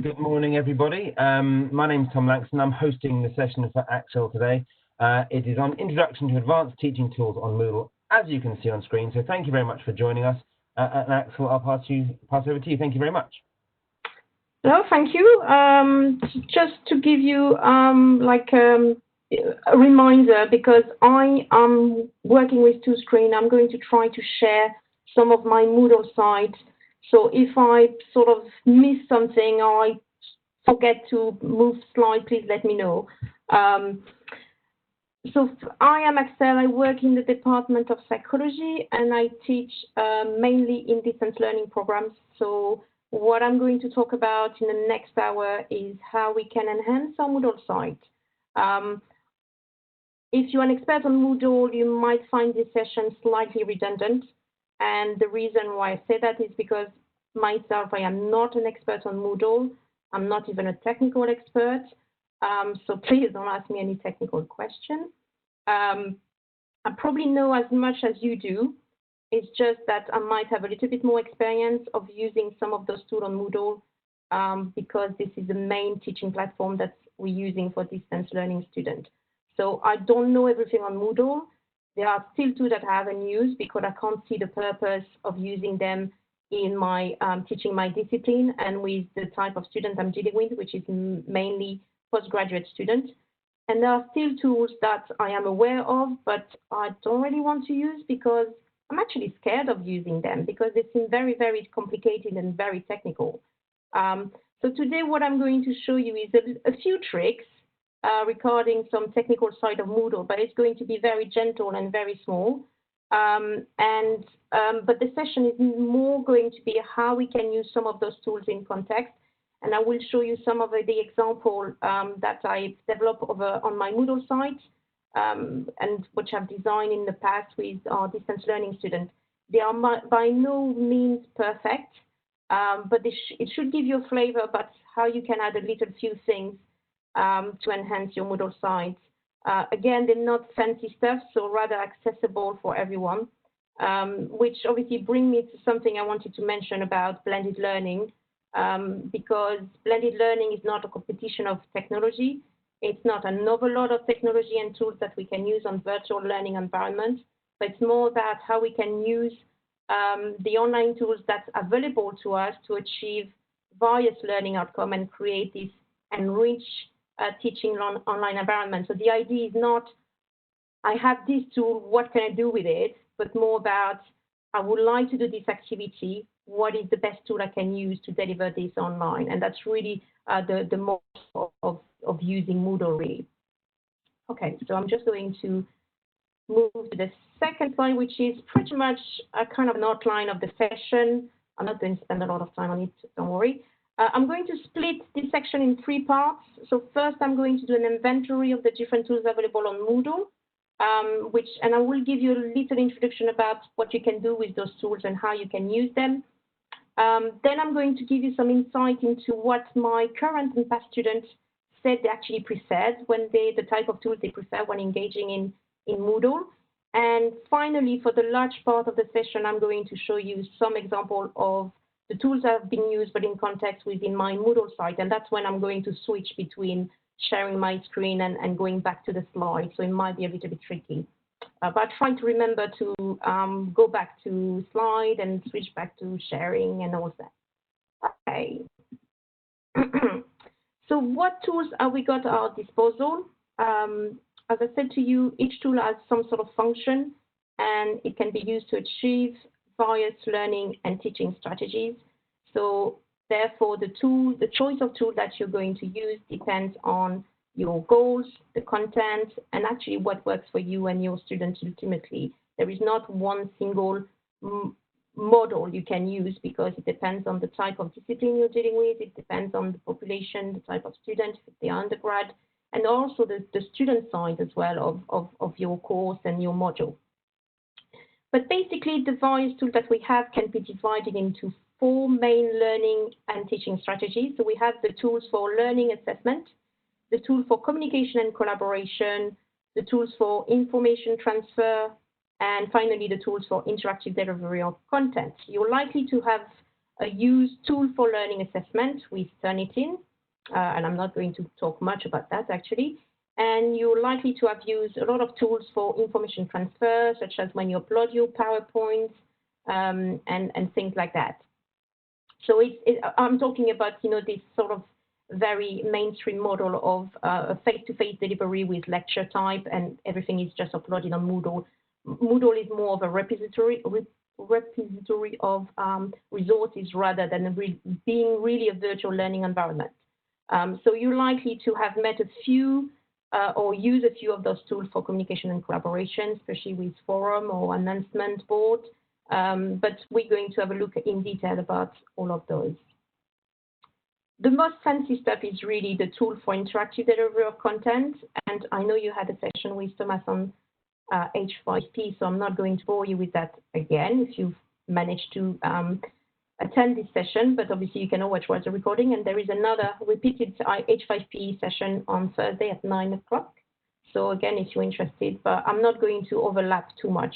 Good morning, everybody. My name is Tom Langston. I'm hosting the session for Axel today. It is on Introduction to Advanced Teaching Tools on Moodle, as you can see on screen. So thank you very much for joining us. And Axel, I'll pass over to you. Thank you very much. No, thank you. Just to give you a reminder, because I am working with two screens, I'm going to try to share some of my Moodle sites. So if I sort of miss something or I forget to move slide, please let me know. So I am Axel. I work in the Department of Psychology, and I teach mainly in distance learning programs. So what I'm going to talk about in the next hour is how we can enhance our Moodle site. If you're an expert on Moodle, you might find this session slightly redundant. And the reason why I say that is because myself, I am not an expert on Moodle. I'm not even a technical expert. So please don't ask me any technical question. I probably know as much as you do. It's just that I might have a little bit more experience of using some of those tools on Moodle because this is the main teaching platform that we're using for distance learning students. So I don't know everything on Moodle. There are still tools that I haven't used because I can't see the purpose of using them in my teaching my discipline and with the type of students I'm dealing with, which is mainly postgraduate students. And there are still tools that I am aware of, but I don't really want to use because I'm actually scared of using them because they seem very, very complicated and very technical. So today what I'm going to show you is a few tricks regarding some technical side of Moodle, but it's going to be very gentle and very small. But the session is more going to be how we can use some of those tools in context. And I will show you some of the example that I've developed on my Moodle site and which I've designed in the past with our distance learning students. They are by no means perfect, but it should give you a flavor about how you can add a little few things to enhance your Moodle site. Again, they're not fancy stuff, so rather accessible for everyone, which obviously brings me to something I wanted to mention about blended learning, because blended learning is not a competition of technology. It's not an overload of technology and tools that we can use on virtual learning environments, but it's more about how we can use the online tools that's available to us to achieve various learning outcomes and create this enriched teaching online environment. So the idea is not, I have this tool, what can I do with it? But more about, I would like to do this activity. What is the best tool I can use to deliver this online? And that's really the most of using Moodle, really. Okay, so I'm just going to move to the second slide, which is pretty much a kind of an outline of the session. I'm not going to spend a lot of time on it, don't worry. I'm going to split this section in three parts. So first, I'm going to do an inventory of the different tools available on Moodle, and I will give you a little introduction about what you can do with those tools and how you can use them. Then I'm going to give you some insight into what my current and past students said they actually preferred when the type of tools they prefer when engaging in Moodle. And finally, for the large part of the session, I'm going to show you some example of the tools that have been used, but in context within my Moodle site. And that's when I'm going to switch between sharing my screen and going back to the slide. So it might be a little bit tricky. But try to remember to go back to slide and switch back to sharing and all that. Okay. So what tools have we got at our disposal? As I said to you, each tool has some sort of function, and it can be used to achieve various learning and teaching strategies. So therefore, the choice of tool that you're going to use depends on your goals, the content, and actually what works for you and your students ultimately. There is not one single model you can use because it depends on the type of discipline you're dealing with, it depends on the population, the type of student, if they're undergrad, and also the student side as well of your course and your module. But basically, the various tools that we have can be divided into four main learning and teaching strategies. So we have the tools for learning assessment, the tool for communication and collaboration, the tools for information transfer, and finally the tools for interactive delivery of content. You're likely to have use tool for learning assessment with Turnitin, and I'm not going to talk much about that actually. And you're likely to have used a lot of tools for information transfer, such as when you upload your PowerPoint and things like that. So I'm talking about, this sort of very mainstream model of a face-to-face delivery with lecture type, and everything is just uploaded on Moodle. Moodle is more of a repository of resources rather than being really a virtual learning environment. So you're likely to have met a few or use a few of those tools for communication and collaboration, especially with forum or announcement board. But we're going to have a look in detail about all of those. The most fancy stuff is really the tool for interactive delivery of content. And I know you had a session with Thomas on H5P, so I'm not going to bore you with that again if you've managed to attend this session, but obviously you can always watch the recording, and there is another repeated H5P session on Thursday at 9 o'clock. So again, if you're interested, but I'm not going to overlap too much.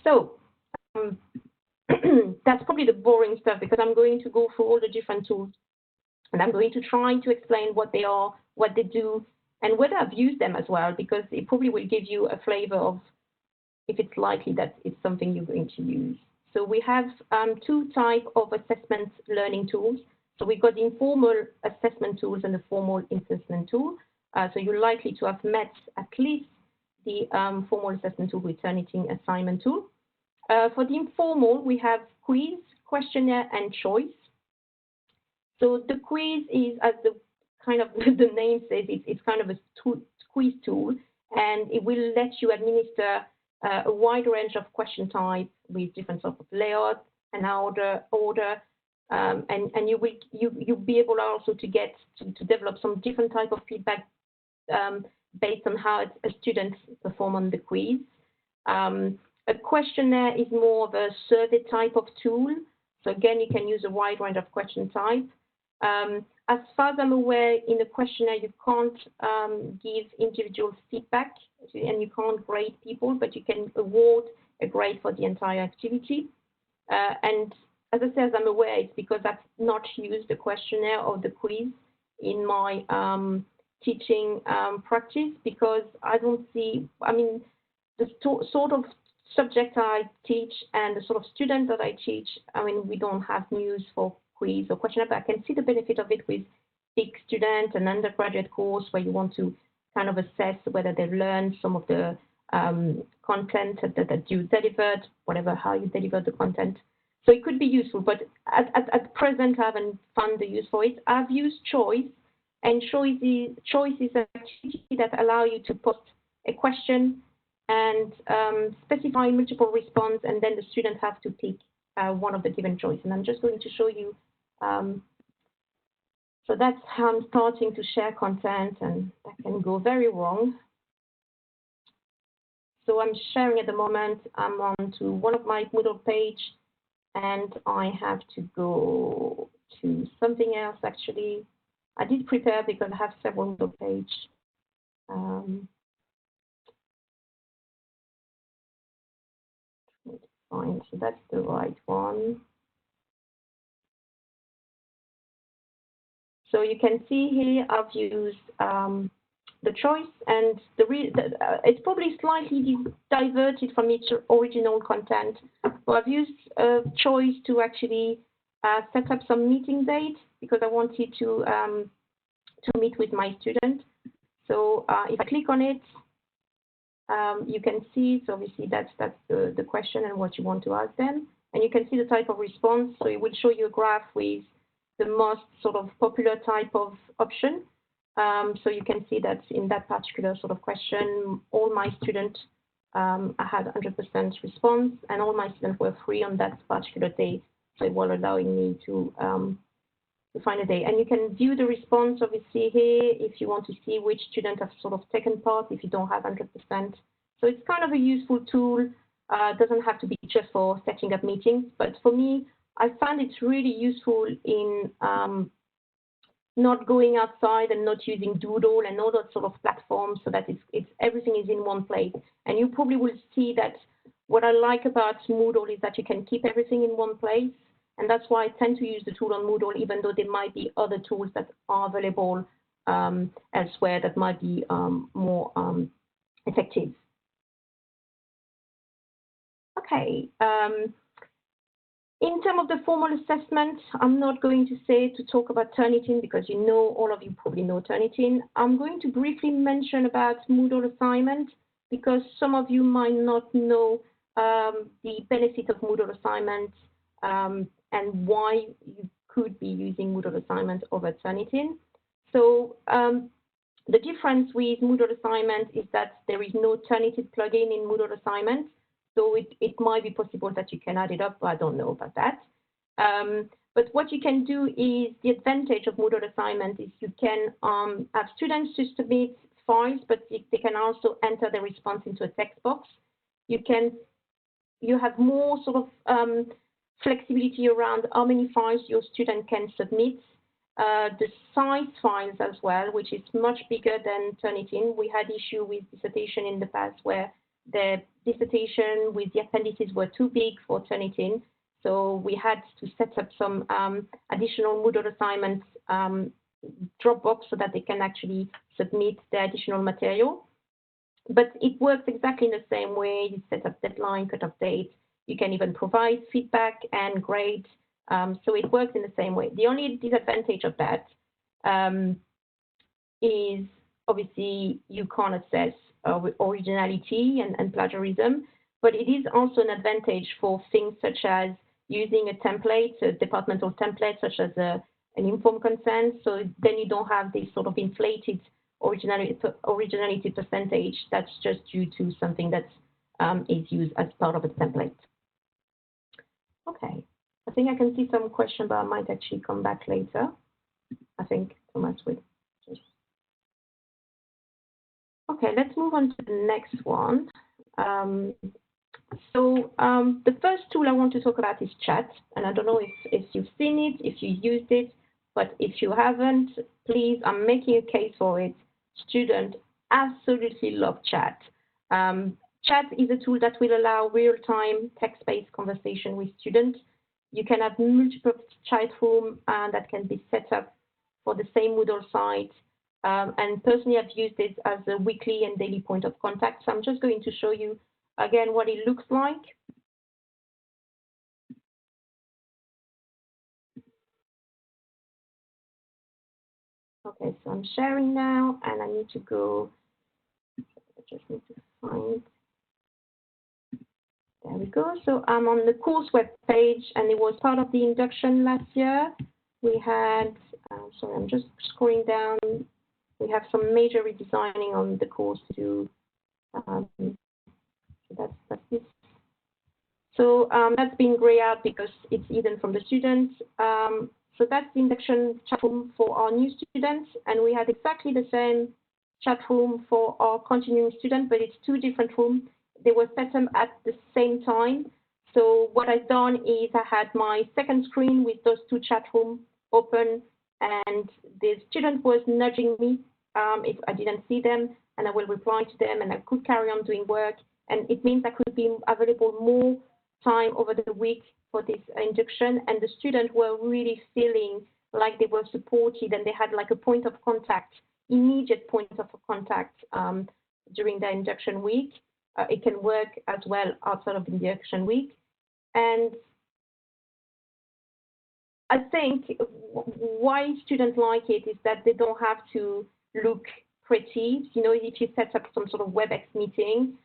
So that's probably the boring stuff, because I'm going to go through all the different tools, and I'm going to try to explain what they are, what they do, and whether I've used them as well, because it probably will give you a flavor of if it's likely that it's something you're going to use. So we have two types of assessment learning tools. So we've got the informal assessment tools and the formal assessment tool. So you're likely to have met at least the formal assessment tool with Turnitin assignment tool. For the informal, we have quiz, questionnaire, and choice. So the quiz is, as the kind of the name says, it's kind of a quiz tool, and it will let you administer a wide range of question types with different sorts of layout and order, and you'll be able also to get to develop some different type of feedback based on how a student perform on the quiz. A questionnaire is more of a survey type of tool. So again, you can use a wide range of question type. As far as I'm aware, in the questionnaire, you can't give individual feedback, and you can't grade people, but you can award a grade for the entire activity. And as I say, as I'm aware, it's because I've not used the questionnaire or the quiz in my teaching practice, because I don't see, the sort of subject I teach and the sort of students that I teach, we don't have news for quiz or questionnaire, but I can see the benefit of it with big student and undergraduate course where you want to kind of assess whether they've learned some of the content that you delivered, how you delivered the content. So it could be useful, but at present I haven't found the use for it. I've used choice, and choice is an activity that allow you to post a question and specify multiple response, and then the student has to pick one of the given choice. And I'm just going to show you. So that's how I'm starting to share content, and that can go very wrong. So I'm sharing at the moment. I'm on to one of my Moodle page, and I have to go to something else actually. I did prepare because I have several Moodle pages. Fine, so that's the right one. So you can see here I've used the choice, and it's probably slightly diverted from its original content. So I've used choice to actually set up some meeting dates, because I wanted to meet with my student. So if I click on it, you can see, so obviously that's the question and what you want to ask them. And you can see the type of response. So it will show you a graph with the most sort of popular type of option. So you can see that in that particular sort of question, all my students, I had 100% response, and all my students were free on that particular day. So it was allowing me to find a day. And you can view the response, obviously, here if you want to see which students have sort of taken part, if you don't have 100%. So it's kind of a useful tool. Doesn't have to be just for setting up meetings, but for me, I find it's really useful in not going outside and not using Doodle and all that sort of platforms, so that it's everything is in one place. And you probably will see that what I like about Moodle is that you can keep everything in one place. And that's why I tend to use the tool on Moodle, even though there might be other tools that are available elsewhere that might be more effective. Okay. In terms of the formal assessment, I'm not going to talk about Turnitin because all of you probably know Turnitin. I'm going to briefly mention about Moodle assignment because some of you might not know the benefit of Moodle assignment and why you could be using Moodle assignment over Turnitin. So the difference with Moodle assignment is that there is no Turnitin plugin in Moodle assignment. So it might be possible that you can add it up, but I don't know about that. But what you can do is the advantage of Moodle assignment is you can have students to submit files, but they can also enter the response into a text box. You have more sort of flexibility around how many files your student can submit. The size files as well, which is much bigger than Turnitin. We had issue with dissertation in the past where the dissertation with the appendices were too big for Turnitin, so we had to set up some additional Moodle assignments Dropbox so that they can actually submit the additional material. But it works exactly in the same way. You set up deadline, cut-off date. You can even provide feedback and grade. So it works in the same way. The only disadvantage of that is obviously you can't assess originality and plagiarism, but it is also an advantage for things such as using a template, a departmental template, such as an informed consent. So then you don't have this sort of inflated originality percentage that's just due to something that is used as part of a template. Okay, I think I can see some question, but I might actually come back later. I think Thomas will. Okay, let's move on to the next one. The first tool I want to talk about is chat, and I don't know if you've seen it, if you used it, but if you haven't, please, I'm making a case for it. Students absolutely love chat. Chat is a tool that will allow real-time text-based conversation with students. You can have multiple chat rooms that can be set up for the same Moodle site. And personally, I've used it as a weekly and daily point of contact. So I'm just going to show you again what it looks like. Okay, so I'm sharing now, and I need to go. I just need to find. There we go. So I'm on the course web page, and it was part of the induction last year. We had. Sorry, I'm just scrolling down. We have some major redesigning on the course to do. That's this. So that's been grayed out because it's hidden from the students. So that's the induction chat room for our new students, and we had exactly the same chat room for our continuing students, but it's two different rooms. They were set up at the same time. So what I've done is I had my second screen with those two chat rooms open, and the student was nudging me if I didn't see them, and I will reply to them, and I could carry on doing work. And it means I could be available more time over the week for this induction, and the students were really feeling like they were supported, and they had like a point of contact, immediate point of contact during the induction week. It can work as well outside of the induction week. And I think why students like it is that they don't have to look pretty. You know, if you set up some sort of WebEx meeting,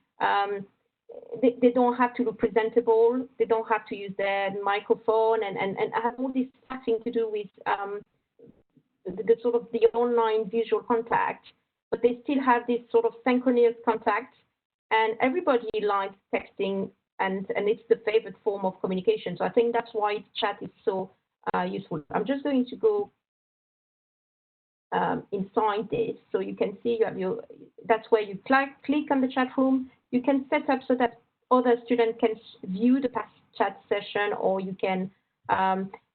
they don't have to look presentable. They don't have to use their microphone and have all this thing to do with the sort of the online visual contact, but they still have this sort of synchronous contact, and everybody likes texting, and it's the favorite form of communication. So I think that's why chat is so useful. I'm just going to go inside this, so you can see you have that's where you click on the chat room. You can set up so that other students can view the past chat session, or you can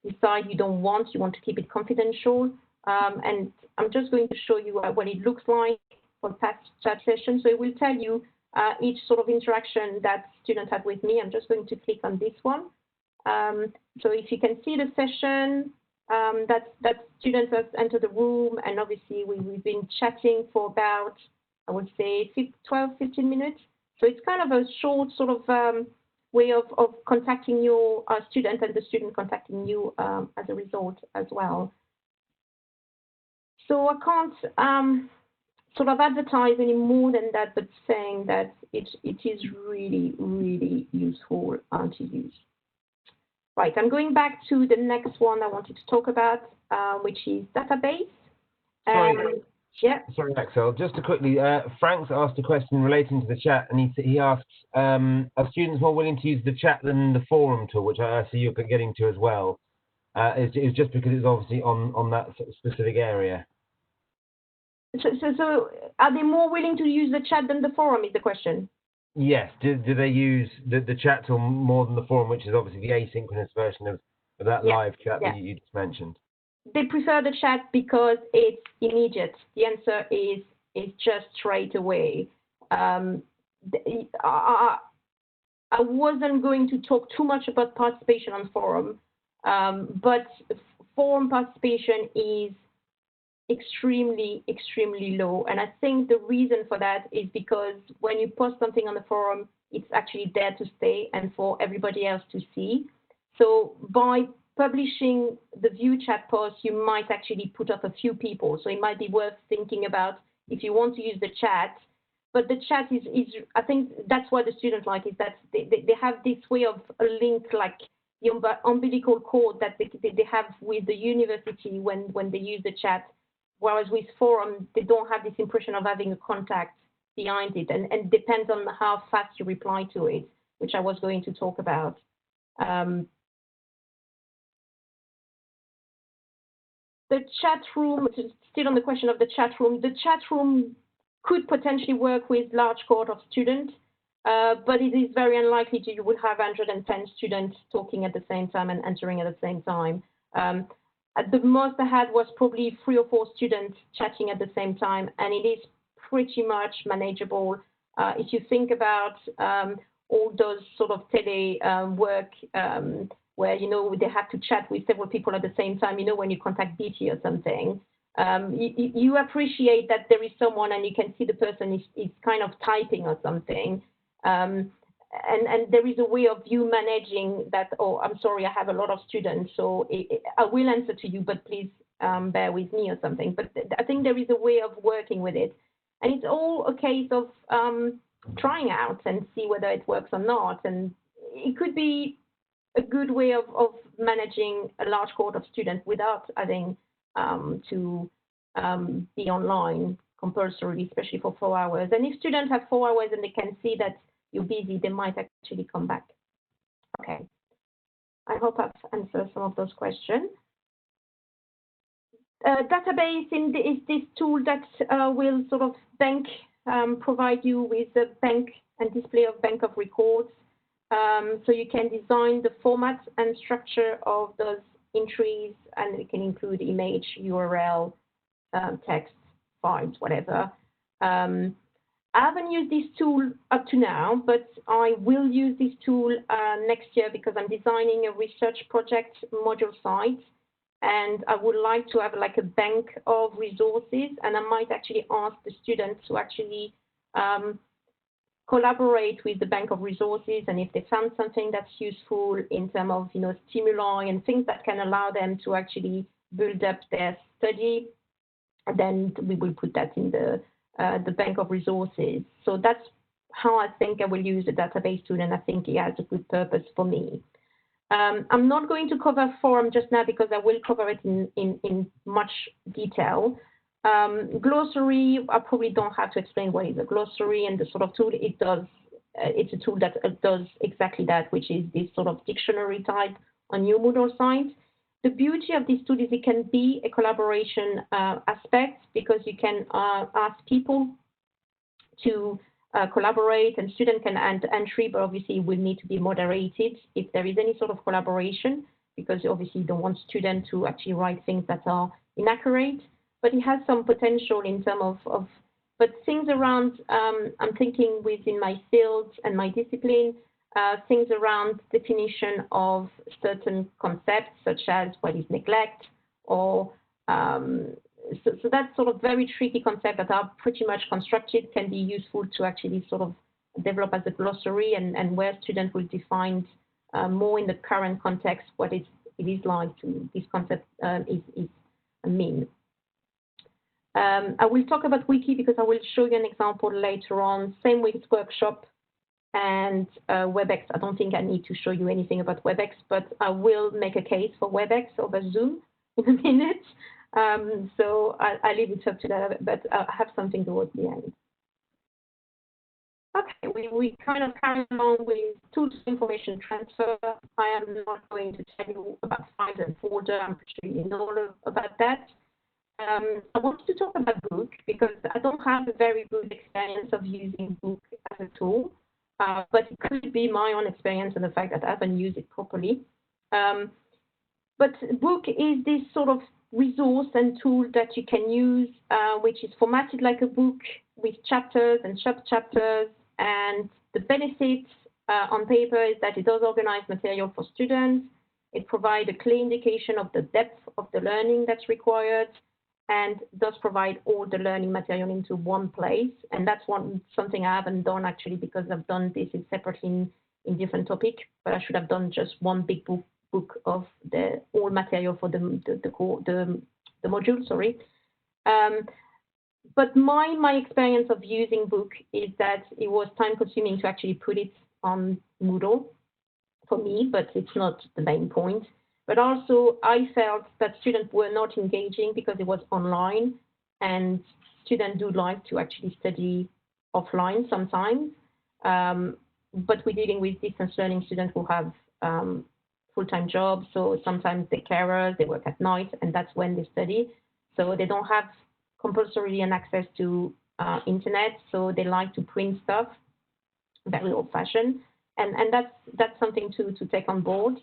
decide you want to keep it confidential. And I'm just going to show you what it looks like for past chat session. So it will tell you each sort of interaction that students have with me. I'm just going to click on this one. So if you can see the session, that students have entered the room, and obviously we've been chatting for about, I would say, 12, 15 minutes. So it's kind of a short sort of way of contacting your student, and the student contacting you as a result as well. So I can't sort of advertise any more than that, but saying that it is really, really useful to use. Right, I'm going back to the next one I wanted to talk about, which is database. Sorry. Yeah. Sorry, Axel. Just to quickly, Frank's asked a question relating to the chat, and he asks, are students more willing to use the chat than the forum tool, which I see you're getting to as well? It's just because it's obviously on that specific area. So are they more willing to use the chat than the forum, is the question? Yes. Do they use the chat tool more than the forum, which is obviously the asynchronous version of that live chat that you just mentioned? They prefer the chat because it's immediate. The answer is just straight away. I wasn't going to talk too much about participation on forum, but forum participation is extremely, extremely low. And I think the reason for that is because when you post something on the forum, it's actually there to stay and for everybody else to see. So by publishing the view chat post, you might actually put up a few people. So it might be worth thinking about if you want to use the chat. But the chat is I think that's what the students like, is that they have this way of a link, like the umbilical cord that they have with the university when they use the chat. Whereas with forum, they don't have this impression of having a contact behind it, and depends on how fast you reply to it, which I was going to talk about. The chat room, still on the question of the chat room could potentially work with large cohort of students, but it is very unlikely you would have 110 students talking at the same time and answering at the same time. At the most I had was probably 3 or 4 students chatting at the same time, and it is pretty much manageable. If you think about all those sort of tele work where, you know, they have to chat with several people at the same time, you know, when you contact BT or something, you appreciate that there is someone and you can see the person is kind of typing or something. And there is a way of you managing that. Oh, I'm sorry, I have a lot of students, so I will answer to you, but please bear with me or something. But I think there is a way of working with it. And it's all a case of trying out and see whether it works or not. And it could be a good way of managing a large cohort of students without having to be online compulsorily, especially for 4 hours. And if students have 4 hours and they can see that you're busy, they might actually come back. Okay. I hope I've answered some of those questions. Database is this tool that will sort of provide you with a bank and display of bank of records. So you can design the format and structure of those entries, and it can include image, URL, text, files, whatever. I haven't used this tool up to now, but I will use this tool next year because I'm designing a research project module site, and I would like to have like a bank of resources, and I might actually ask the students to actually collaborate with the bank of resources, and if they found something that's useful in terms of, you know, stimuli and things that can allow them to actually build up their study, then we will put that in the bank of resources. So that's how I think I will use the database tool, and I think it has a good purpose for me. I'm not going to cover forum just now because I will cover it in much detail. Glossary, I probably don't have to explain what is a glossary and the sort of tool it does. It's a tool that does exactly that, which is this sort of dictionary type on your Moodle site. The beauty of this tool is it can be a collaboration aspect, because you can ask people to collaborate, and students can add entry, but obviously it will need to be moderated if there is any sort of collaboration, because obviously you don't want students to actually write things that are inaccurate. But it has some potential in terms but things around, I'm thinking within my field and my discipline, things around definition of certain concepts, such as what is neglect, or so that's sort of very tricky concepts that are pretty much constructed, can be useful to actually sort of develop as a glossary, and where students will define more in the current context what it is like to this concept is mean. I will talk about wiki because I will show you an example later on. Same with workshop and WebEx. I don't think I need to show you anything about WebEx, but I will make a case for WebEx over Zoom in a minute. So I leave it up to that, but I have something towards the end. Okay, we kind of carry along with tools of information transfer. I am not going to tell you about files and folder. I'm sure you know about that. I want to talk about Book because I don't have a very good experience of using Book as a tool, but it could be my own experience and the fact that I haven't used it properly. But Book is this sort of resource and tool that you can use, which is formatted like a book with chapters and sub-chapters. And the benefits on paper is that it does organize material for students. It provides a clear indication of the depth of the learning that's required, and does provide all the learning material into one place. And that's something I haven't done actually, because I've done this separately in different topics, but I should have done just one big book of the all material for the module, sorry. But my experience of using Book is that it was time consuming to actually put it on Moodle for me, but it's not the main point. But also I felt that students were not engaging because it was online, and students do like to actually study offline sometimes. But we're dealing with distance learning students who have full-time jobs, so sometimes they're carers, they work at night, and that's when they study. So they don't have compulsorily an access to internet, so they like to print stuff, very old-fashioned, and that's something to take on board.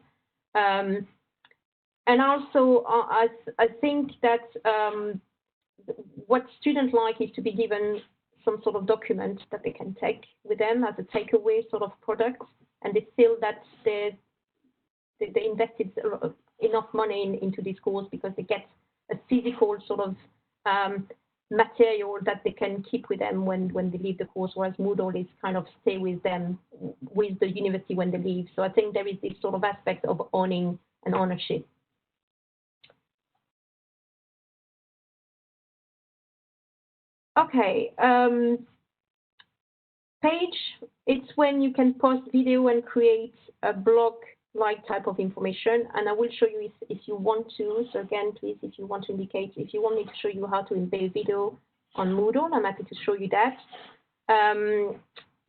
And also, I think that what students like is to be given some sort of document that they can take with them as a takeaway sort of product, and they feel that they invested enough money into this course because they get a physical sort of material that they can keep with them when they leave the course, whereas Moodle is kind of stay with them with the university when they leave. So I think there is this sort of aspect of owning and ownership. Okay, page, it's when you can post video and create a blog-like type of information, and I will show you if you want to. So again, please, if you want to indicate, if you want me to show you how to embed video on Moodle, I'm happy to show you that.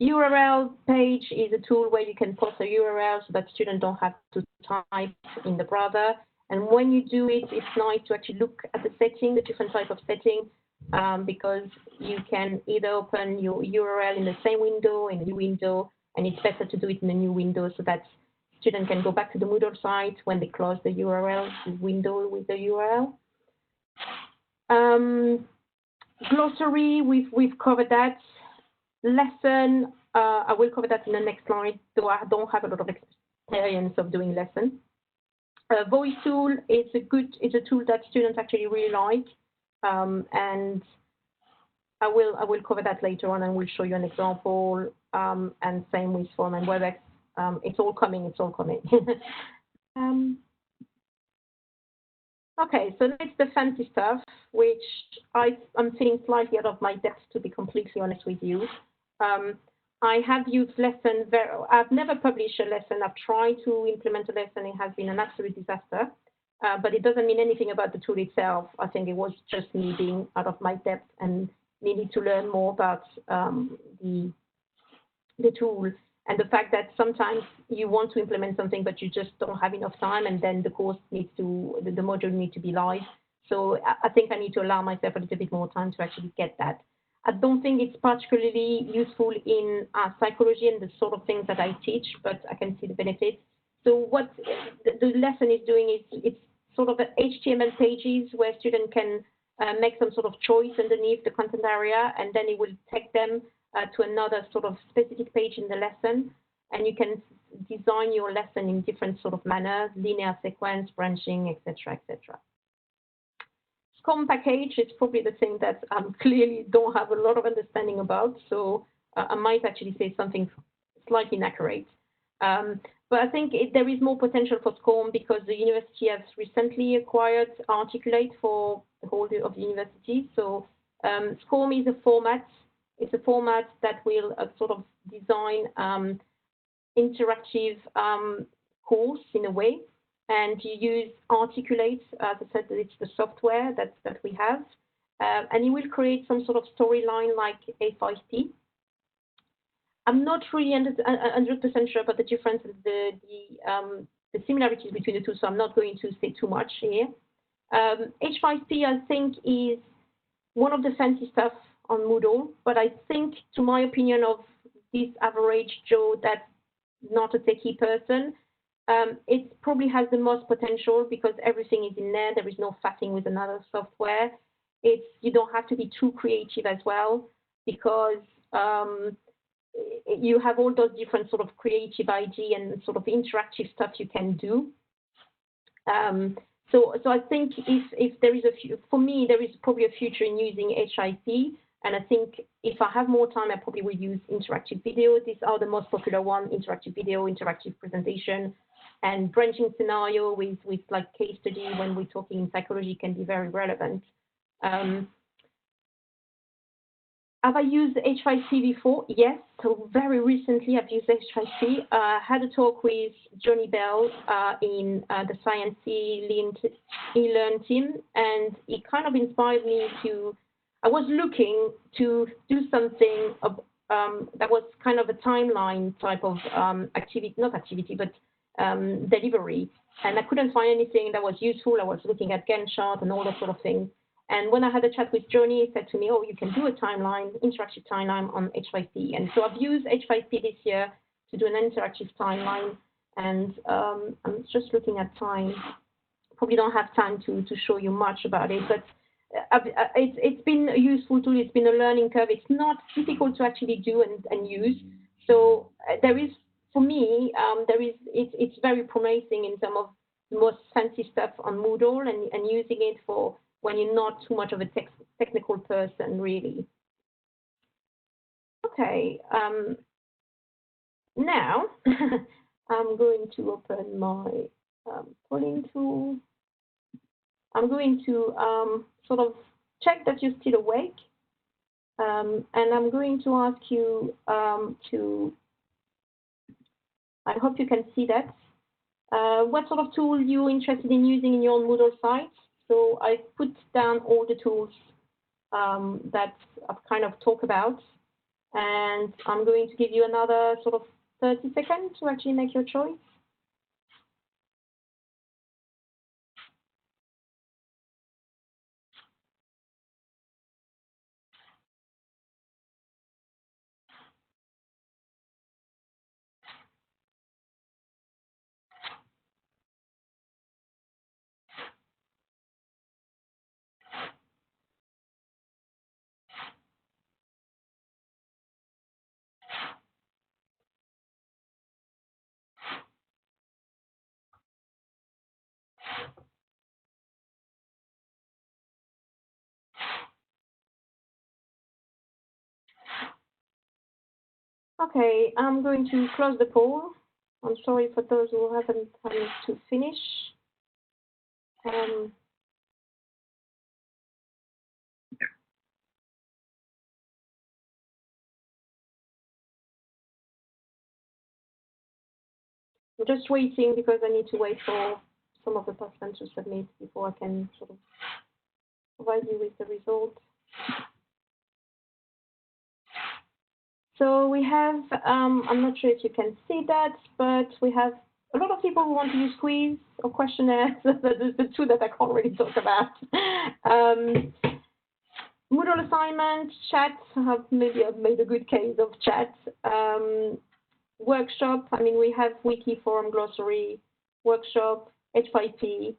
URL page is a tool where you can post a URL so that students don't have to type in the browser. And when you do it, it's nice to actually look at the setting, the different type of setting, because you can either open your URL in the same window, in a new window, and it's better to do it in a new window so that students can go back to the Moodle site when they close the URL, the window with the URL. Glossary, we've covered that. Lesson, I will cover that in the next slide, though I don't have a lot of experience of doing lesson. Voice tool is a tool that students actually really like, and I will cover that later on, and we'll show you an example. And same with Form and WebEx. It's all coming. It's all coming. Okay, so that's the fancy stuff, which I'm feeling slightly out of my depth, to be completely honest with you. I have used lesson. I've never published a lesson. I've tried to implement a lesson. It has been an absolute disaster. But it doesn't mean anything about the tool itself. I think it was just me being out of my depth and needing to learn more about the tool, and the fact that sometimes you want to implement something, but you just don't have enough time, and then the course needs to, the module needs to be live. So I think I need to allow myself a little bit more time to actually get that. I don't think it's particularly useful in psychology and the sort of things that I teach, but I can see the benefits. So what the lesson is doing is it's sort of HTML pages where students can make some sort of choice underneath the content area, and then it will take them to another sort of specific page in the lesson. And you can design your lesson in different sort of manners, linear sequence, branching, etc., etc. SCORM package is probably the thing that I clearly don't have a lot of understanding about, so I might actually say something slightly inaccurate. But I think there is more potential for SCORM because the university has recently acquired Articulate for the whole of the university. So SCORM is a format. It's a format that will sort of design interactive course in a way. And you use Articulate, as I said, it's the software that we have. And it will create some sort of storyline like A5P. I'm not really 100% sure about the difference, the similarities between the two, so I'm not going to say too much here. H5P, I think, is one of the fancy stuff on Moodle, but I think, to my opinion, of this average Joe that's not a techie person, it probably has the most potential because everything is in there. There is no faffing with another software. You don't have to be too creative as well because you have all those different sort of creative ID and sort of interactive stuff you can do. So I think if there is for me, there is probably a future in using HIP. And I think if I have more time, I probably will use interactive video. These are the most popular ones: interactive video, interactive presentation, and branching scenario with like case study when we're talking in psychology can be very relevant. Have I used H5P before? Yes. So very recently, I've used H5P. I had a talk with Johnny Bell in the Science e-learn team, and it kind of inspired me to. I was looking to do something that was kind of a timeline type of activity, not activity, but delivery. And I couldn't find anything that was useful. I was looking at Gantt chart and all that sort of thing. And when I had a chat with Johnny, he said to me, oh, you can do a timeline, interactive timeline on H5P. And so I've used H5P this year to do an interactive timeline. And I'm just looking at time. Probably don't have time to show you much about it, but it's been a useful tool. It's been a learning curve. It's not difficult to actually do and use. So there is, for me, it's very promising in terms of the most fancy stuff on Moodle and using it for when you're not too much of a technical person, really. Okay, now I'm going to open my polling tool. I'm going to sort of check that you're still awake. And I'm going to ask you I hope you can see that. What sort of tool you're interested in using in your Moodle site? So I put down all the tools that I've kind of talked about. And I'm going to give you another sort of 30 seconds to actually make your choice. Okay, I'm going to close the poll. I'm sorry for those who haven't had to finish. I'm just waiting because I need to wait for some of the participants to submit before I can sort of provide you with the results. So we have, I'm not sure if you can see that, but we have a lot of people who want to use quiz or questionnaires. There's the two that I can't really talk about. Moodle assignment, chat, I've made a good case of chat. Workshop, I mean, we have wiki, forum, glossary, workshop, H5P,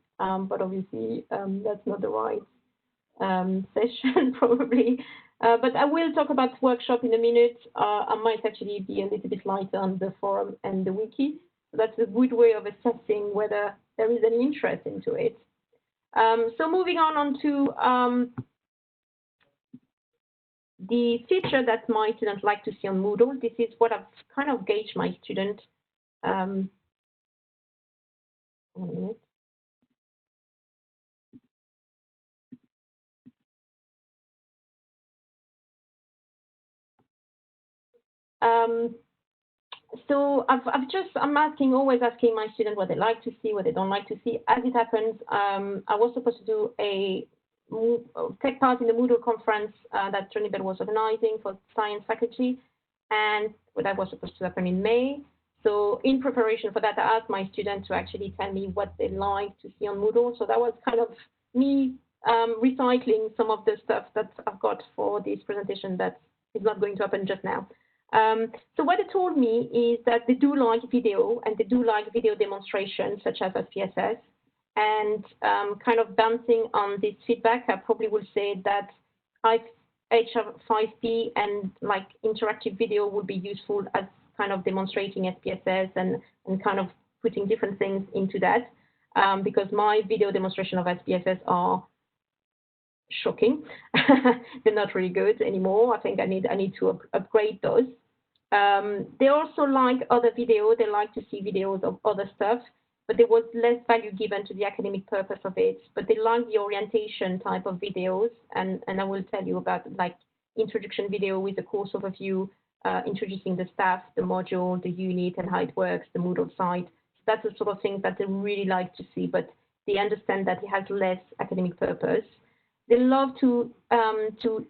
but obviously that's not the right session probably. But I will talk about workshop in a minute. I might actually be a little bit lighter on the forum and the wiki. That's a good way of assessing whether there is any interest into it. So moving on to the feature that my students like to see on Moodle. This is what I've kind of gauged my student. 1 minute. So I'm always asking my students what they like to see, what they don't like to see. As it happens, I was supposed to do take part in the Moodle conference that Trinidad was organizing for science faculty, and that was supposed to happen in May. So in preparation for that, I asked my students to actually tell me what they like to see on Moodle. So that was kind of me recycling some of the stuff that I've got for this presentation that is not going to happen just now. So what they told me is that they do like video, and they do like video demonstrations such as SPSS. And kind of bouncing on this feedback, I probably would say that HR5P and like interactive video would be useful as kind of demonstrating SPSS and kind of putting different things into that, because my video demonstration of SPSS are shocking. They're not really good anymore. I think I need to upgrade those. They also like other video. They like to see videos of other stuff, but there was less value given to the academic purpose of it. But they like the orientation type of videos, and I will tell you about like introduction video with a course overview, introducing the staff, the module, the unit, and how it works, the Moodle site. So that's the sort of things that they really like to see, but they understand that it has less academic purpose. They love to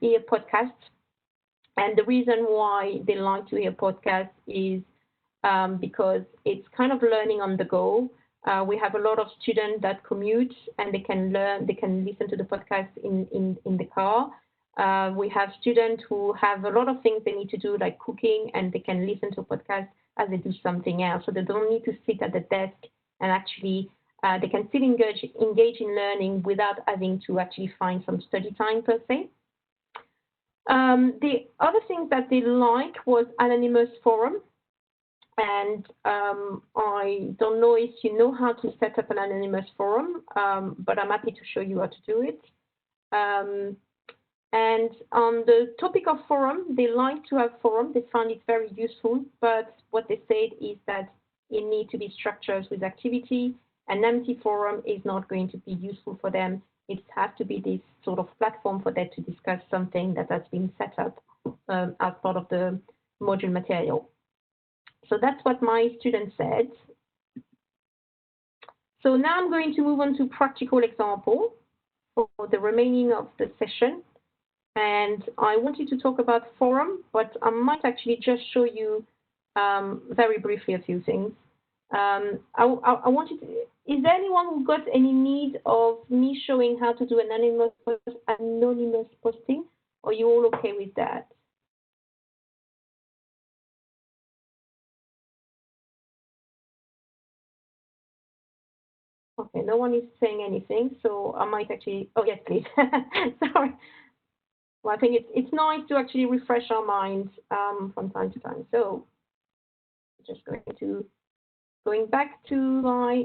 hear podcasts, and the reason why they like to hear podcasts is because it's kind of learning on the go. We have a lot of students that commute, and they can listen to the podcast in the car. We have students who have a lot of things they need to do, like cooking, and they can listen to a podcast as they do something else. So they don't need to sit at the desk, and actually they can still engage in learning without having to actually find some study time per se. The other thing that they like was anonymous forum. And I don't know if you know how to set up an anonymous forum, but I'm happy to show you how to do it. And on the topic of forum, they like to have forum. They find it very useful, but what they said is that it needs to be structured with activity. An empty forum is not going to be useful for them. It has to be this sort of platform for them to discuss something that has been set up as part of the module material. So that's what my student said. So now I'm going to move on to practical example for the remaining of the session. And I wanted to talk about forum, but I might actually just show you very briefly a few things. Is there anyone who got any need of me showing how to do anonymous posting? Or are you all okay with that? Okay, no one is saying anything, so I might actually, oh yes, please. Sorry. Well, I think it's nice to actually refresh our minds from time to time. So just going back to my,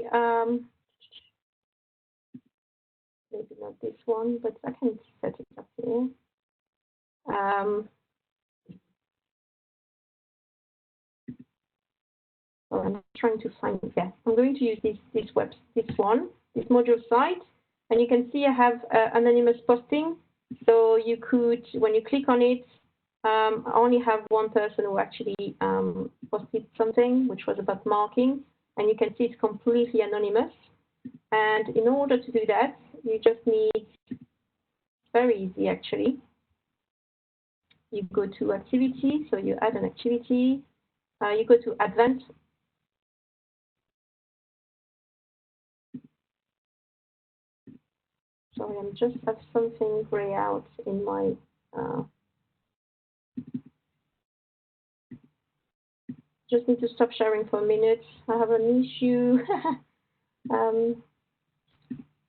maybe not this one, but I can set it up here. So I'm trying to find it. Yeah, I'm going to use this module site, and you can see I have anonymous posting. So you could, when you click on it, I only have one person who actually posted something, which was about marking, and you can see it's completely anonymous. And in order to do that, you just need, very easy actually. You go to activity, so you add an activity. You go to advanced. Sorry, I'm just have something gray out in my. Just need to stop sharing for a minute. I have an issue.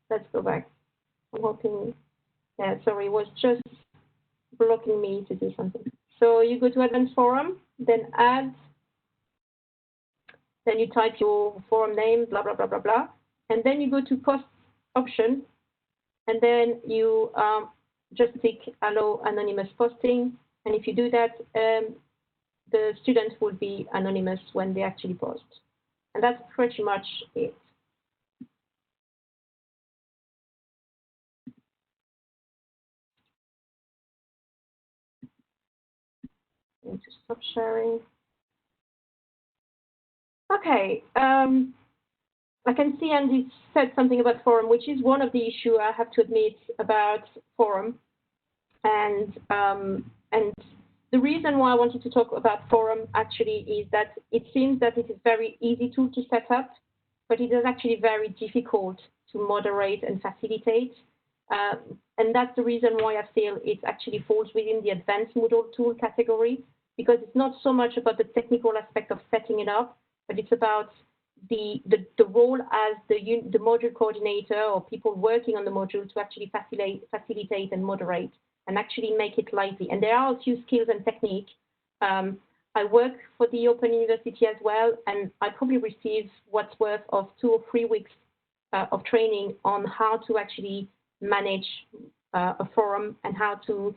Let's go back. I'm hoping. Yeah, sorry, it was just blocking me to do something. So you go to Advanced Forum, then Add, then you type your forum name, blah, blah, blah, blah, blah, and then you go to post option, and then you just click allow anonymous posting, and if you do that, the students will be anonymous when they actually post. And that's pretty much it. I need to stop sharing. Okay. I can see Andy said something about forum, which is one of the issues I have to admit about forum. And the reason why I wanted to talk about forum actually is that it seems that it is very easy tool to set up, but it is actually very difficult to moderate and facilitate. And that's the reason why I feel it actually falls within the advanced Moodle tool category, because it's not so much about the technical aspect of setting it up, but it's about the role as the module coordinator or people working on the module to actually facilitate and moderate and actually make it lively. And there are a few skills and techniques. I work for the Open University as well, and I probably receive what's worth of 2 or 3 weeks of training on how to actually manage a forum and how to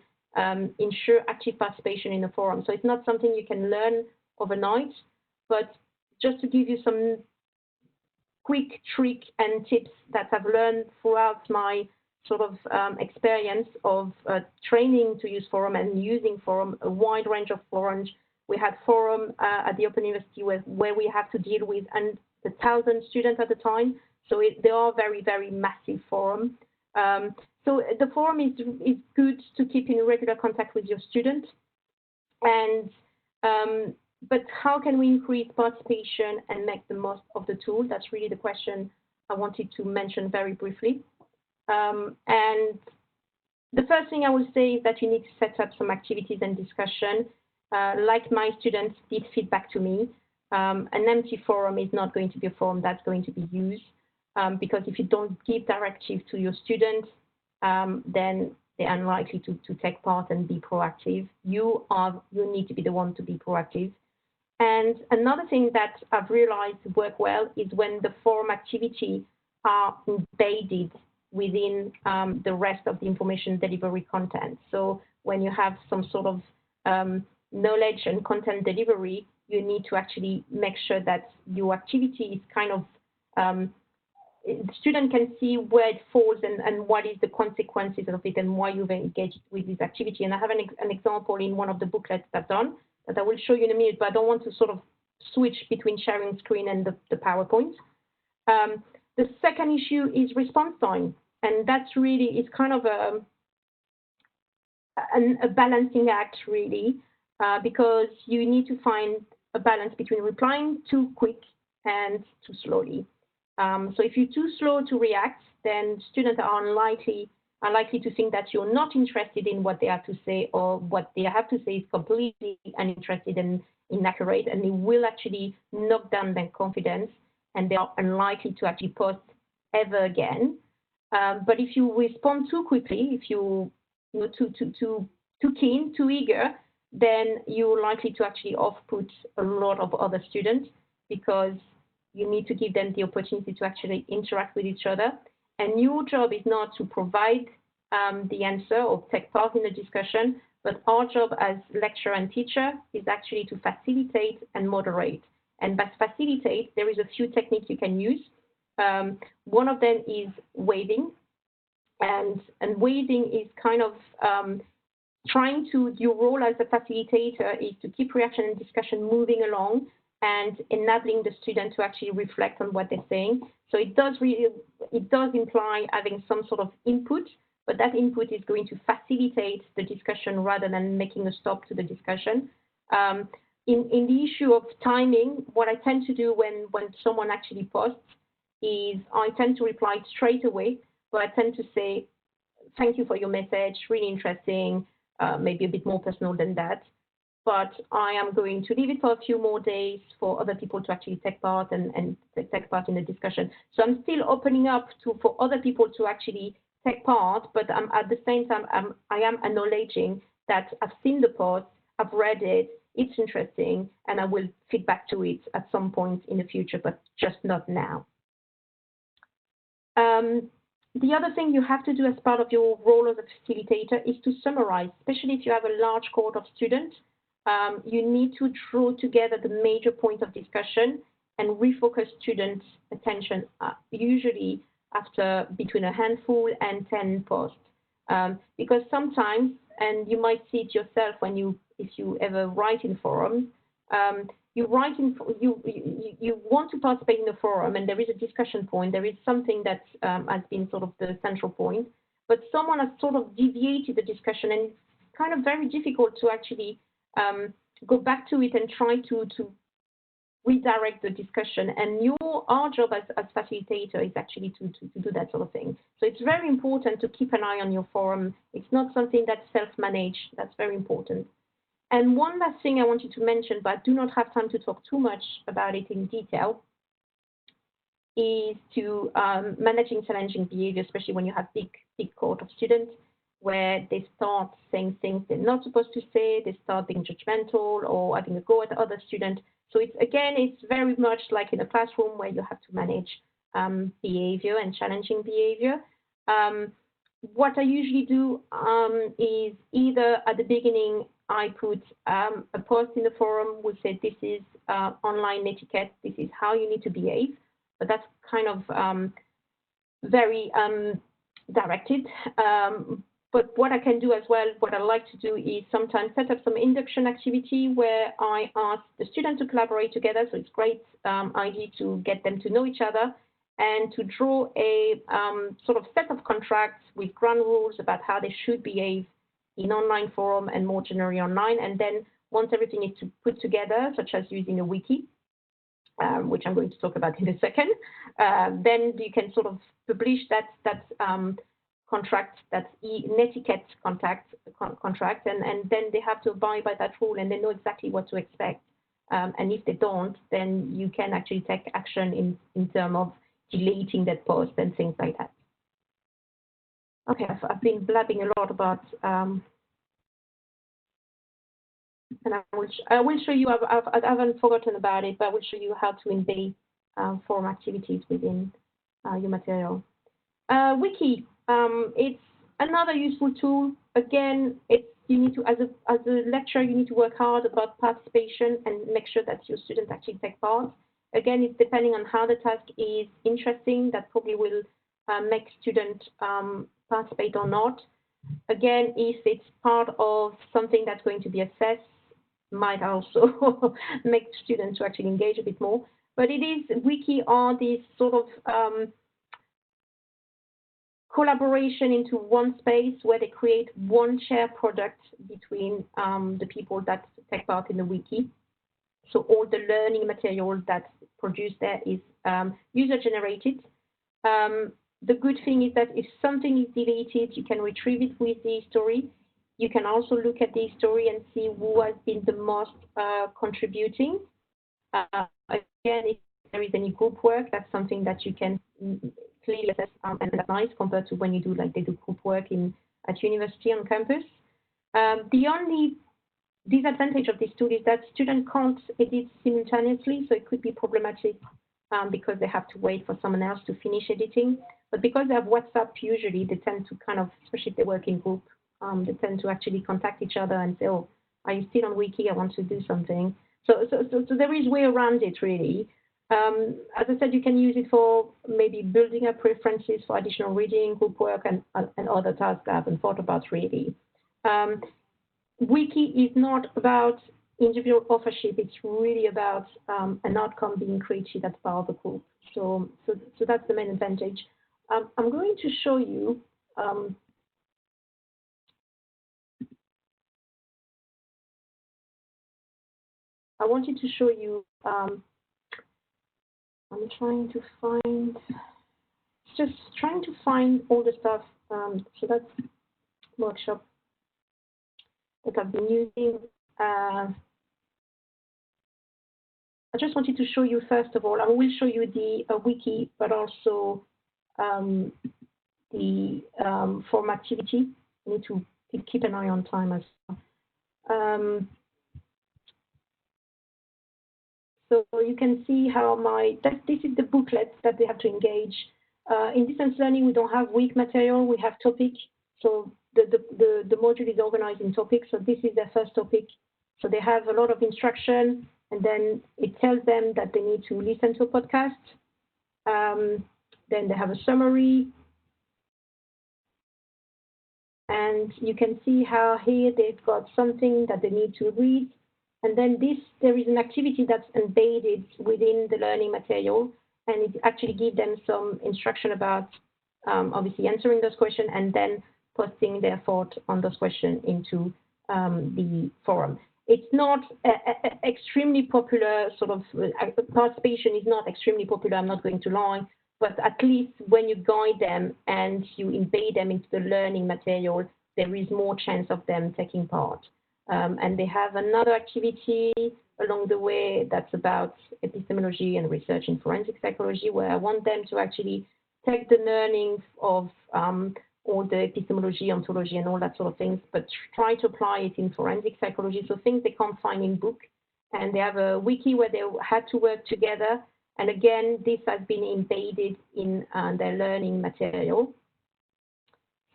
ensure active participation in a forum. So it's not something you can learn overnight, but just to give you some quick trick and tips that I've learned throughout my sort of experience of training to use forum and using forum, a wide range of forums. We had forum at the Open University where we have to deal with 1,000 students at a time. So they are very, very massive forum. So the forum is good to keep in regular contact with your students. And but how can we increase participation and make the most of the tool? That's really the question I wanted to mention very briefly. And the first thing I will say is that you need to set up some activities and discussion. Like my students did feedback to me, an empty forum is not going to be a forum that's going to be used, because if you don't give directive to your students, then they're unlikely to take part and be proactive. You need to be the one to be proactive. And another thing that I've realized work well is when the forum activity are embedded within the rest of the information delivery content. So when you have some sort of knowledge and content delivery, you need to actually make sure that your activity is kind of, the student can see where it falls and what is the consequences of it and why you've engaged with this activity. And I have an example in one of the booklets I've done that I will show you in a minute, but I don't want to sort of switch between sharing screen and the PowerPoint. The second issue is response time. And that's really, it's kind of a balancing act, really, because you need to find a balance between replying too quick and too slowly. So if you're too slow to react, then students are likely to think that you're not interested in what they have to say, or what they have to say is completely uninterested and inaccurate, and it will actually knock down their confidence, and they are unlikely to actually post ever again. But if you respond too quickly, if you're too keen, too eager, then you're likely to actually off-put a lot of other students, because you need to give them the opportunity to actually interact with each other. And your job is not to provide the answer or take part in the discussion, but our job as lecturer and teacher is actually to facilitate and moderate. And by facilitate, there is a few techniques you can use. One of them is waving, and waving is kind of your role as a facilitator is to keep reaction and discussion moving along and enabling the student to actually reflect on what they're saying. So it does imply having some sort of input, but that input is going to facilitate the discussion rather than making a stop to the discussion. In the issue of timing, what I tend to do when someone actually posts is I tend to reply straight away, but I tend to say, thank you for your message, really interesting, maybe a bit more personal than that. But I am going to leave it for a few more days for other people to actually take part and take part in the discussion. So I'm still opening up for other people to actually take part, but at the same time, I am acknowledging that I've seen the post, I've read it, it's interesting, and I will feedback to it at some point in the future, but just not now. The other thing you have to do as part of your role as a facilitator is to summarize, especially if you have a large cohort of students. You need to draw together the major points of discussion and refocus students' attention, usually after between a handful and 10 posts. Because sometimes, and you might see it yourself if you ever write in forums, you want to participate in the forum, and there is a discussion point, there is something that has been sort of the central point, but someone has sort of deviated the discussion, and it's kind of very difficult to actually go back to it and try to redirect the discussion. And our job as facilitator is actually to do that sort of thing. So it's very important to keep an eye on your forum. It's not something that's self-managed. That's very important. And one last thing I wanted to mention, but I do not have time to talk too much about it in detail, is to managing challenging behavior, especially when you have big cohort of students, where they start saying things they're not supposed to say, they start being judgmental or having a go at other students. So it's very much like in a classroom where you have to manage behavior and challenging behavior. What I usually do is either at the beginning, I put a post in the forum which said, this is online etiquette, this is how you need to behave. But that's kind of very directed. But what I can do as well, what I like to do is sometimes set up some induction activity where I ask the students to collaborate together. So it's a great idea to get them to know each other and to draw a sort of set of contracts with ground rules about how they should behave in online forum and more generally online. And then once everything is put together, such as using a wiki, which I'm going to talk about in a second, then you can sort of publish that contract, that etiquette contract, and then they have to abide by that rule, and they know exactly what to expect. And if they don't, then you can actually take action in terms of deleting that post and things like that. Okay, I've been blabbing a lot about, and I will show you. I haven't forgotten about it, but I will show you how to embed forum activities within your material. Wiki. It's another useful tool. Again, you need to, as a lecturer, you need to work hard about participation and make sure that your students actually take part. Again, it's depending on how the task is interesting, that probably will make students participate or not. Again, if it's part of something that's going to be assessed, might also make students to actually engage a bit more. But wiki are these sort of collaboration into one space where they create one shared product between the people that take part in the wiki. So all the learning material that's produced there is user-generated. The good thing is that if something is deleted, you can retrieve it with the story. You can also look at the story and see who has been the most contributing. Again, if there is any group work, that's something that you can clearly assess, and that's nice compared to when you do, like they do group work at university on campus. The only disadvantage of this tool is that students can't edit simultaneously, so it could be problematic because they have to wait for someone else to finish editing. But because they have WhatsApp, usually they tend to kind of, especially if they work in group, they tend to actually contact each other and say, oh, are you still on wiki? I want to do something. So there is a way around it, really. As I said, you can use it for maybe building up preferences for additional reading, group work, and other tasks I haven't thought about, really. Wiki is not about individual authorship. It's really about an outcome being created as part of the group. So that's the main advantage. I'm going to show you I wanted to show you, I'm trying to find, just trying to find all the stuff. So that's workshop that I've been using. I just wanted to show you, first of all, I will show you the wiki, but also the forum activity. I need to keep an eye on time as well. So you can see how this is the booklet that they have to engage. In distance learning, we don't have weak material, we have topic. So the module is organized in topics. So this is their first topic. So they have a lot of instruction, and then it tells them that they need to listen to a podcast. Then they have a summary. And you can see how here they've got something that they need to read. And then there is an activity that's embedded within the learning material, and it actually gives them some instruction about obviously answering those questions and then posting their thought on those questions into the forum. It's not extremely popular, sort of participation is not extremely popular, I'm not going to lie, but at least when you guide them and you embed them into the learning material, there is more chance of them taking part. And they have another activity along the way that's about epistemology and research in forensic psychology, where I want them to actually take the learnings of all the epistemology, ontology, and all that sort of things, but try to apply it in forensic psychology, so things they can't find in book. And they have a wiki where they had to work together. And again, this has been embedded in their learning material.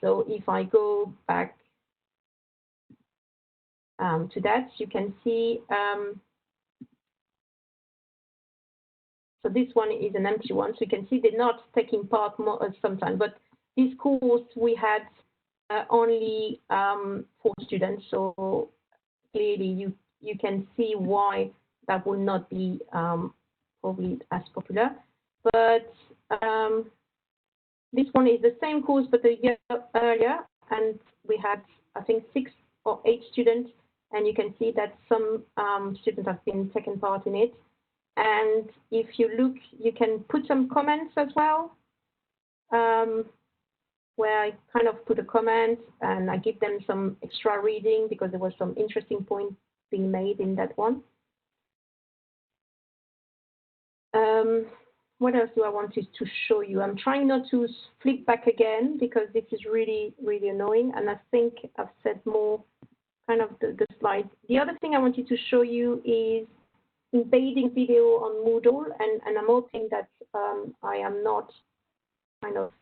So if I go back to that, you can see, so this one is an empty one. So you can see they're not taking part more sometimes, but this course we had only 4 students. So clearly you can see why that will not be probably as popular. But this one is the same course, but a year earlier, and we had, I think, 6 or 8 students, and you can see that some students have been taking part in it. And if you look, you can put some comments as well, where I kind of put a comment and I give them some extra reading because there was some interesting points being made in that one. What else do I want to show you? I'm trying not to flip back again because this is really, really annoying. And I think I've said more kind of the slides. The other thing I wanted to show you is embedding video on Moodle. And I'm hoping that I am not kind of,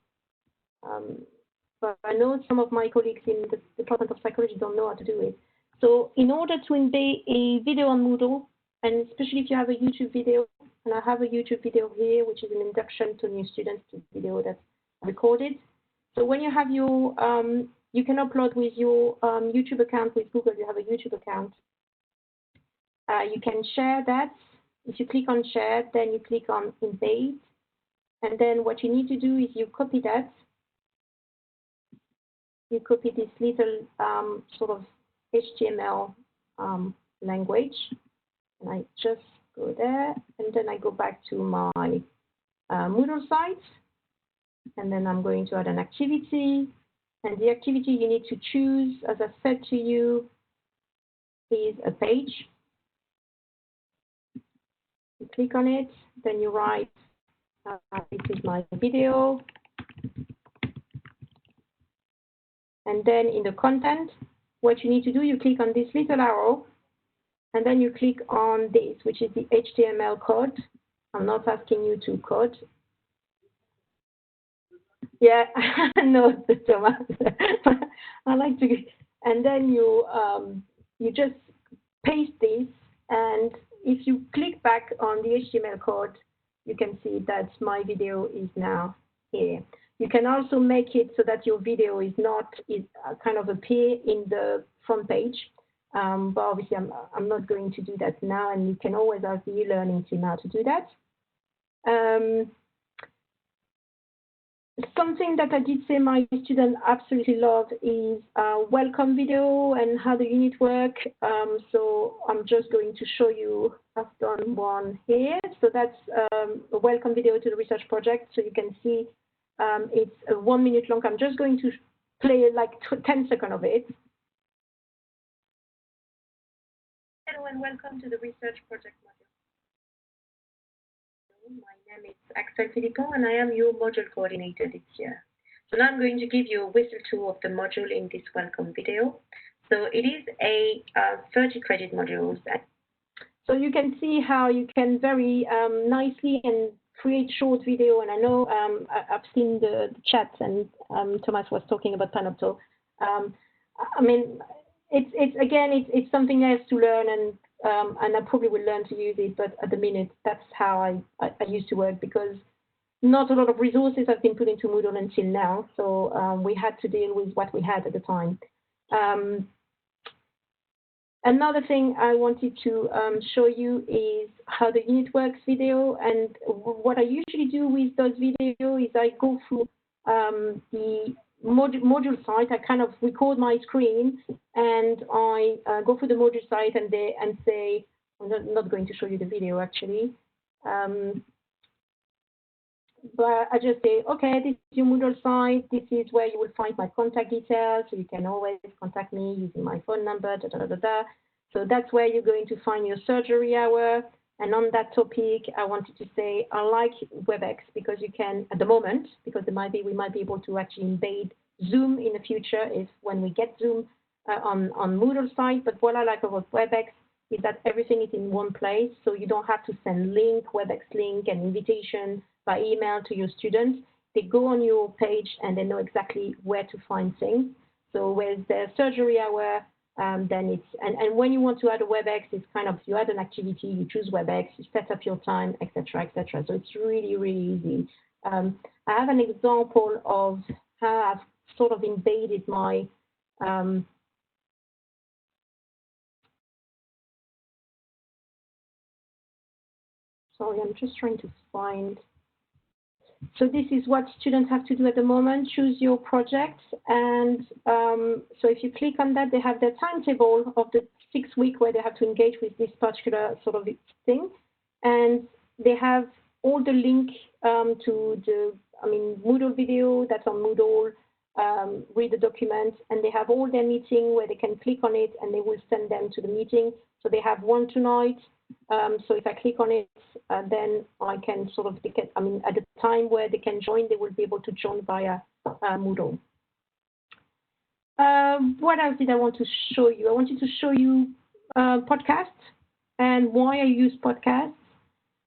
but I know some of my colleagues in the Department of Psychology don't know how to do it. So in order to embed a video on Moodle, and especially if you have a YouTube video, and I have a YouTube video here, which is an introduction to new students to video that's recorded. So when you have your, you can upload with your YouTube account with Google, you have a YouTube account. You can share that. If you click on share, then you click on embed. And then what you need to do is you copy that. You copy this little sort of HTML language. And I just go there, and then I go back to my Moodle site, and then I'm going to add an activity. And the activity you need to choose, as I said to you, is a page. You click on it, then you write, this is my video. And then in the content, what you need to do, you click on this little arrow, and then you click on this, which is the HTML code. I'm not asking you to code. Yeah, no, Thomas. I like to. And then you just paste this, and if you click back on the HTML code, you can see that my video is now here. You can also make it so that your video is not kind of appear in the front page. But obviously, I'm not going to do that now, and you can always ask the e-learning team how to do that. Something that I did say my students absolutely love is welcome video and how the unit work. So I'm just going to show you, I've done one here. So that's a welcome video to the research project. So you can see it's 1 minute long. I'm just going to play like 10 seconds of it. Hello and welcome to the research project module. My name is Axel Philippon and I am your module coordinator this year. So now I'm going to give you a whistle tour of the module in this welcome video. So it is a 30 credit module. So you can see how you can very nicely and create short video. And I know I've seen the chat, and Thomas was talking about Panopto. I mean, it's something else to learn, and I probably will learn to use it. But at the minute, that's how I used to work, because not a lot of resources have been put into Moodle until now. So we had to deal with what we had at the time. Another thing I wanted to show you is how the unit works video. And what I usually do with those videos is I go through the module site. I kind of record my screen, and I go through the module site and say, I'm not going to show you the video actually. But I just say, okay, this is your Moodle site. This is where you will find my contact details. So you can always contact me using my phone number, da, da, da, da, da. So that's where you're going to find your surgery hour. And on that topic, I wanted to say, I like WebEx because you can, at the moment, because we might be able to actually embed Zoom in the future when we get Zoom on Moodle site. But what I like about WebEx is that everything is in one place. So you don't have to send WebEx link and invitation by email to your students. They go on your page and they know exactly where to find things. So with the surgery hour, then it's, and when you want to add a WebEx, it's kind of, you add an activity, you choose WebEx, you set up your time, etc., etc. So it's really, really easy. I have an example of how I've sort of embedded my sorry, I'm just trying to find. So this is what students have to do at the moment. Choose your project. And so if you click on that, they have their timetable of the 6 week where they have to engage with this particular sort of thing. And they have all the link to the, Moodle video that's on Moodle, read the document, and they have all their meeting where they can click on it and they will send them to the meeting. So they have one tonight. So if I click on it, then I can sort of, at the time where they can join, they will be able to join via Moodle. What else did I want to show you? I wanted to show you podcasts and why I use podcasts.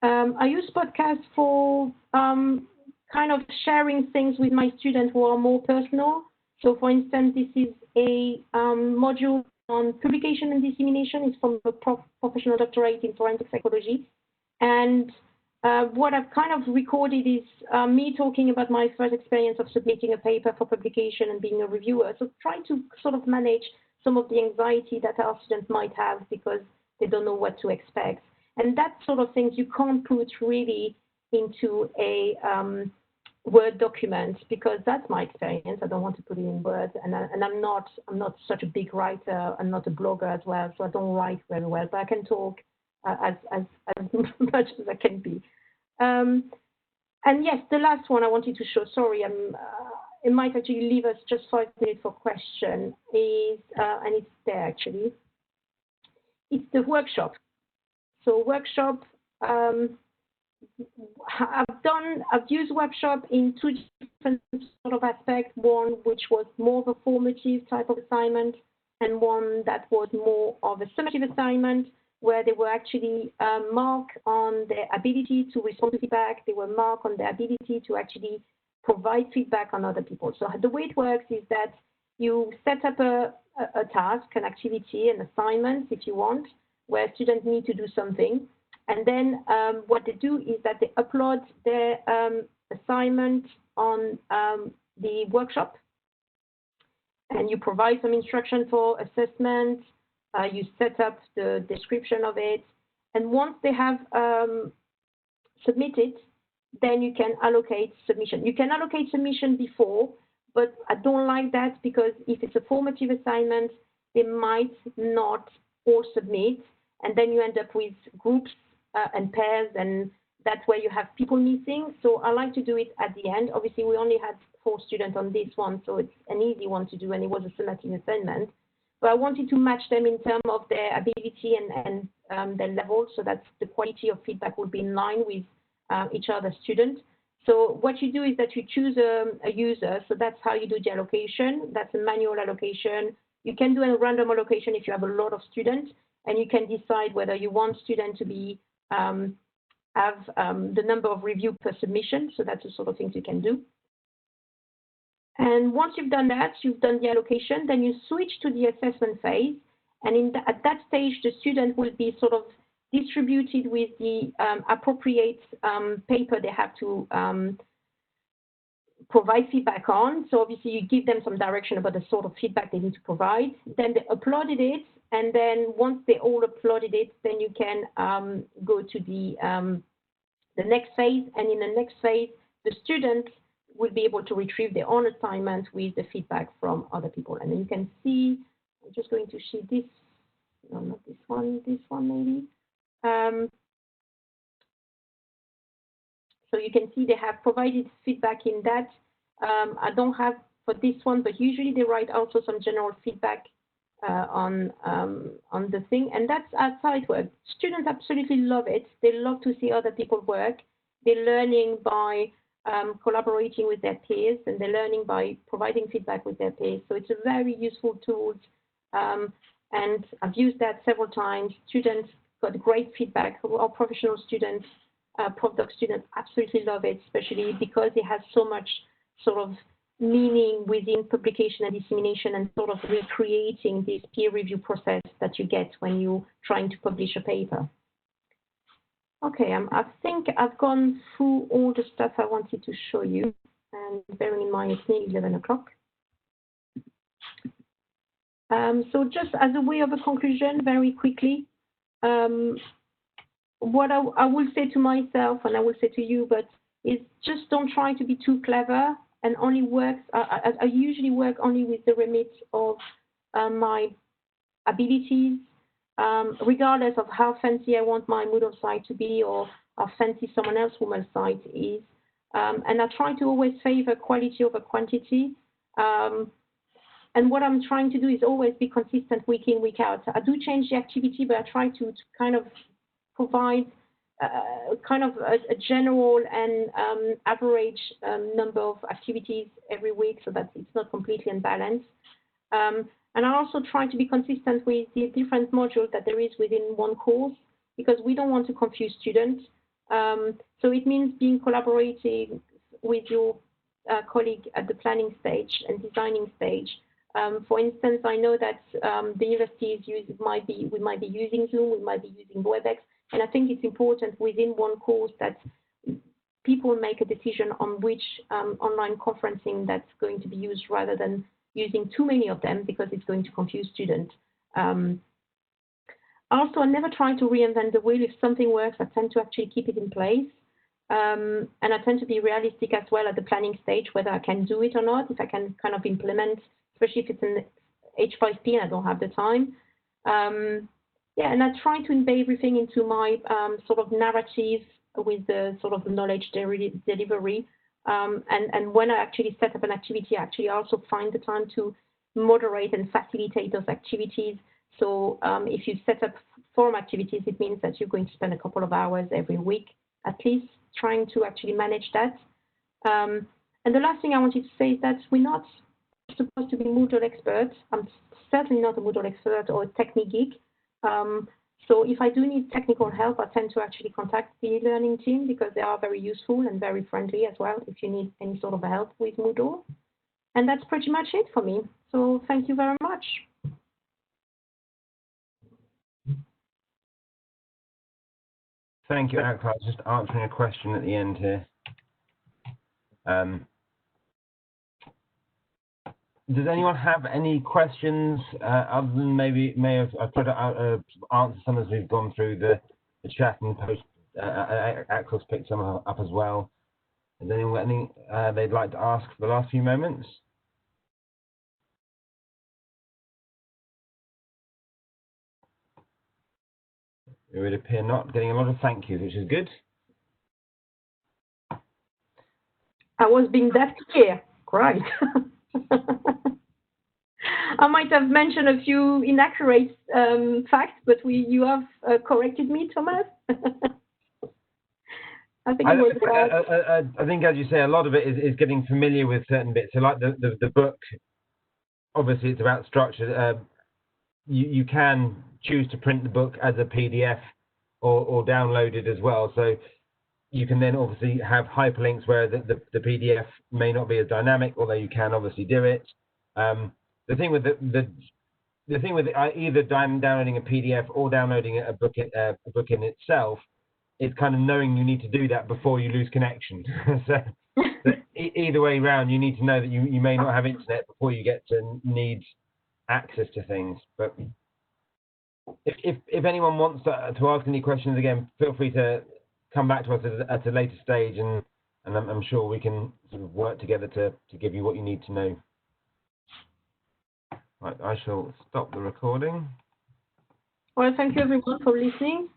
I use podcasts for kind of sharing things with my students who are more personal. So for instance, this is a module on publication and dissemination. It's from a professional doctorate in forensic psychology. And what I've kind of recorded is me talking about my first experience of submitting a paper for publication and being a reviewer. So trying to sort of manage some of the anxiety that our students might have because they don't know what to expect. And that sort of things you can't put really into a Word document, because that's my experience. I don't want to put it in Word, and I'm not such a big writer. I'm not a blogger as well, so I don't write very well. But I can talk as much as I can be. And yes, the last one I wanted to show. Sorry, it might actually leave us just 5 minutes for question. Is and it's there actually. It's the workshop. So workshop. I've used workshop in 2 different sort of aspects. One which was more of a formative type of assignment, and one that was more of a summative assignment, where they were actually marked on their ability to respond to feedback. They were marked on their ability to actually provide feedback on other people. So the way it works is that you set up a task, an activity, an assignment, if you want, where students need to do something. And then what they do is that they upload their assignment on the workshop, and you provide some instruction for assessment. You set up the description of it, and once they have submitted, then you can allocate submission. You can allocate submission before, but I don't like that, because if it's a formative assignment, they might not all submit, and then you end up with groups and pairs, and that's where you have people missing. So I like to do it at the end. Obviously, we only had 4 students on this one, so it's an easy one to do, and it was a summative assignment. But I wanted to match them in terms of their ability and their level, so that the quality of feedback would be in line with each other student. So what you do is that you choose a user, so that's how you do the allocation. That's a manual allocation. You can do a random allocation if you have a lot of students. and you can decide whether you want students to be have the number of review per submission. So that's the sort of things you can do. And once you've done that, you've done the allocation, then you switch to the assessment phase. And at that stage, the student will be sort of distributed with the appropriate paper they have to provide feedback on. So obviously you give them some direction about the sort of feedback they need to provide. Then they uploaded it, and then once they all uploaded it, then you can go to the next phase. And in the next phase, the student will be able to retrieve their own assignment with the feedback from other people. And then you can see, I'm just going to see this, no, not this one maybe. So you can see they have provided feedback in that. I don't have for this one, but usually they write also some general feedback on the thing, and that's outside work. Students absolutely love it. They love to see other people work. They're learning by collaborating with their peers, and they're learning by providing feedback with their peers. So it's a very useful tool, and I've used that several times. Students got great feedback. Our professional students, postdoc students absolutely love it, especially because it has so much sort of meaning within publication and dissemination, and sort of recreating this peer review process that you get when you're trying to publish a paper. Okay, I think I've gone through all the stuff I wanted to show you, and bearing in mind it's nearly 11 o'clock. So just as a way of a conclusion, very quickly, what I will say to myself, and I will say to you, but is just don't try to be too clever, and only work. I usually work only with the remit of my abilities, regardless of how fancy I want my Moodle site to be, or how fancy someone else's Moodle site is. And I try to always favor quality over quantity. And what I'm trying to do is always be consistent week in, week out. I do change the activity, but I try to kind of provide kind of a general and average number of activities every week, so that it's not completely unbalanced. And I also try to be consistent with the different modules that there is within one course, because we don't want to confuse students. So it means being collaborating with your colleague at the planning stage and designing stage. For instance, I know that the universities we might be using Zoom, we might be using WebEx, and I think it's important within one course that people make a decision on which online conferencing that's going to be used, rather than using too many of them, because it's going to confuse students. Also, I never try to reinvent the wheel. If something works, I tend to actually keep it in place. And I tend to be realistic as well at the planning stage, whether I can do it or not, if I can kind of implement, especially if it's an H5P and I don't have the time. Yeah, and I try to embed everything into my sort of narrative with the sort of knowledge delivery. And when I actually set up an activity, I actually also find the time to moderate and facilitate those activities. So if you set up forum activities, it means that you're going to spend a couple of hours every week, at least, trying to actually manage that. And the last thing I wanted to say is that we're not supposed to be Moodle experts. I'm certainly not a Moodle expert or a technique geek. So if I do need technical help, I tend to actually contact the e-learning team, because they are very useful and very friendly as well if you need any sort of help with Moodle. And that's pretty much it for me. So thank you very much. Thank you, Axel. I was just answering a question at the end here. Does anyone have any questions other than I've tried to answer some as we've gone through the chat and post. Axel's picked some up as well. Has anyone got anything they'd like to ask for the last few moments? It would appear not. Getting a lot of thank yous, which is good. I was being that clear. Great. I might have mentioned a few inaccurate facts, but you have corrected me, Thomas. I think I think, as you say, a lot of it is getting familiar with certain bits. So, like the book, obviously, it's about structure. you can choose to print the book as a PDF or download it as well. So you can then obviously have hyperlinks where the PDF may not be as dynamic, although you can obviously do it. The thing with the thing with either downloading a PDF or downloading a book in itself is kind of knowing you need to do that before you lose connection. So either way around, you need to know that you may not have internet before you get to need access to things. But if anyone wants to ask any questions again, feel free to come back to us at a later stage, and I'm sure we can sort of work together to give you what you need to know. Right, I shall stop the recording. Well, thank you everyone for listening.